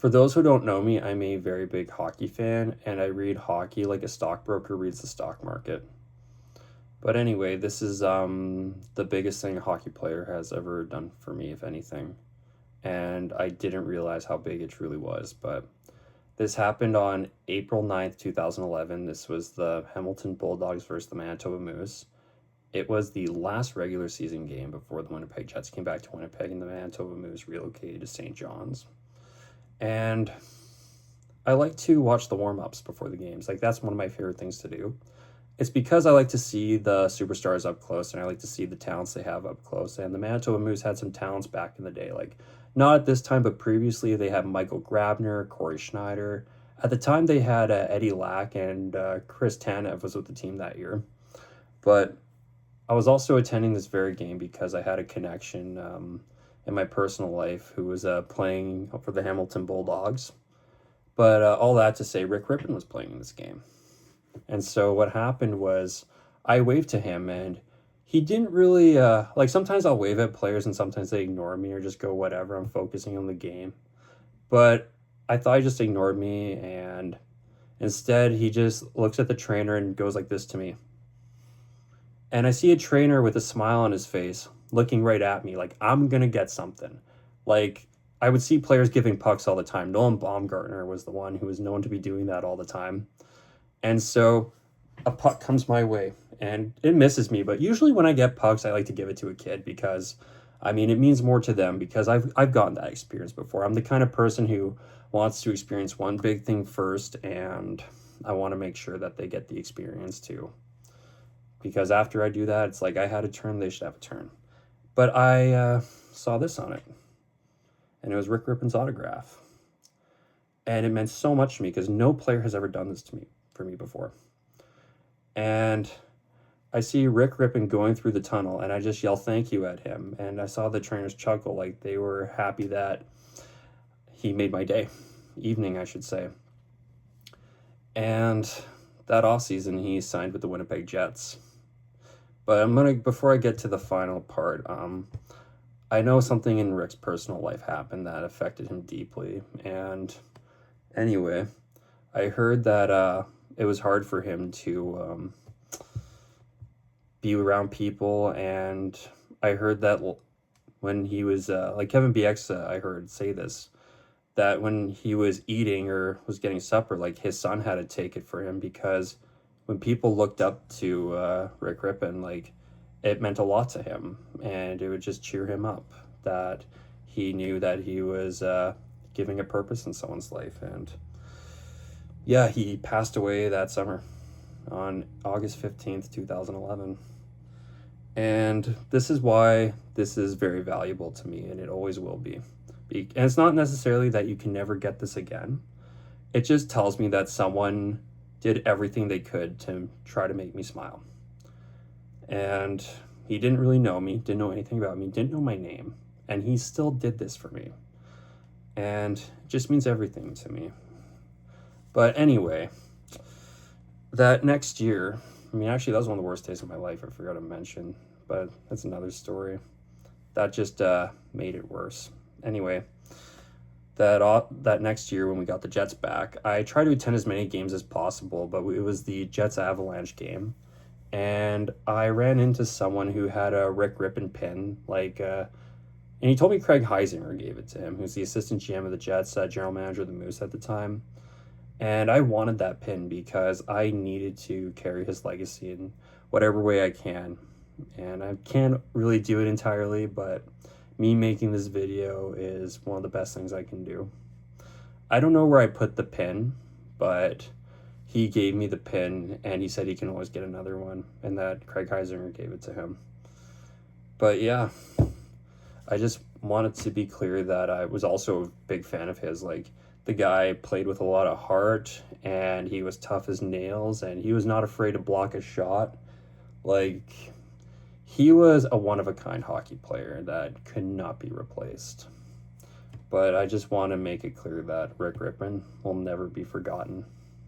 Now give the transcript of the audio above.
For those who don't know me, I'm a very big hockey fan, and I read hockey like a stockbroker reads the stock market. But anyway, this is the biggest thing a hockey player has ever done for me, if anything. And I didn't realize how big it truly was. But this happened on April 9th, 2011. This was the Hamilton Bulldogs versus the Manitoba Moose. It was the last regular season game before the Winnipeg Jets came back to Winnipeg and the Manitoba Moose relocated to St. John's. And I like to watch the warm-ups before the games. Like, that's one of my favorite things to do. It's because I like to see the superstars up close and I like to see the talents they have up close. And the Manitoba Moose had some talents back in the day. Like, not at this time, but previously they had Michael Grabner, Corey Schneider. At the time, they had Eddie Lack and Chris Tanev was with the team that year. But I was also attending this very game because I had a connection in my personal life who was playing for the Hamilton Bulldogs. But all that to say, Rick Rypien was playing in this game. And so what happened was I waved to him and he didn't really, like sometimes I'll wave at players and sometimes they ignore me or just go, whatever, I'm focusing on the game. But I thought he just ignored me and instead he just looks at the trainer and goes like this to me. And I see a trainer with a smile on his face looking right at me like I'm going to get something. Like I would see players giving pucks all the time. Nolan Baumgartner was the one who was known to be doing that all the time. And so a puck comes my way and it misses me. But usually when I get pucks, I like to give it to a kid because, I mean, it means more to them because I've gotten that experience before. I'm the kind of person who wants to experience one big thing first and I want to make sure that they get the experience too. Because after I do that, it's like I had a turn, they should have a turn. But I saw this on it. And it was Rick Rypien's autograph. And it meant so much to me because no player has ever done this for me before. And I see Rick Rypien going through the tunnel and I just yell thank you at him. And I saw the trainers chuckle like they were happy that he made my evening, I should say. And that offseason, he signed with the Winnipeg Jets. But before I get to the final part, I know something in Rick's personal life happened that affected him deeply. And anyway, I heard that it was hard for him to be around people. And I heard that when he was, like Kevin BX, I heard say this, that when he was eating or was getting supper, like his son had to take it for him because when people looked up to Rick Rypien, like it meant a lot to him and it would just cheer him up that he knew that he was giving a purpose in someone's life. And yeah, he passed away that summer on August 15th, 2011. And this is why this is very valuable to me and it always will be. And it's not necessarily that you can never get this again. It just tells me that someone did everything they could to try to make me smile. And he didn't really know me, didn't know anything about me, didn't know my name, and he still did this for me. And it just means everything to me. But anyway, that next year, I mean, actually, that was one of the worst days of my life, I forgot to mention, but that's another story. That just made it worse. Anyway, that next year when we got the Jets back, I tried to attend as many games as possible, but it was the Jets Avalanche game. And I ran into someone who had a Rick Rypien pin, and he told me Craig Heisinger gave it to him, who's the assistant GM of the Jets, general manager of the Moose at the time. And I wanted that pin because I needed to carry his legacy in whatever way I can. And I can't really do it entirely, but me making this video is one of the best things I can do. I don't know where I put the pin, but he gave me the pin and he said he can always get another one and that Craig Heisinger gave it to him. But yeah, I just wanted to be clear that I was also a big fan of his. Like, the guy played with a lot of heart and he was tough as nails and he was not afraid to block a shot. Like, he was a one-of-a-kind hockey player that could not be replaced. But I just want to make it clear that Rick Rypien will never be forgotten.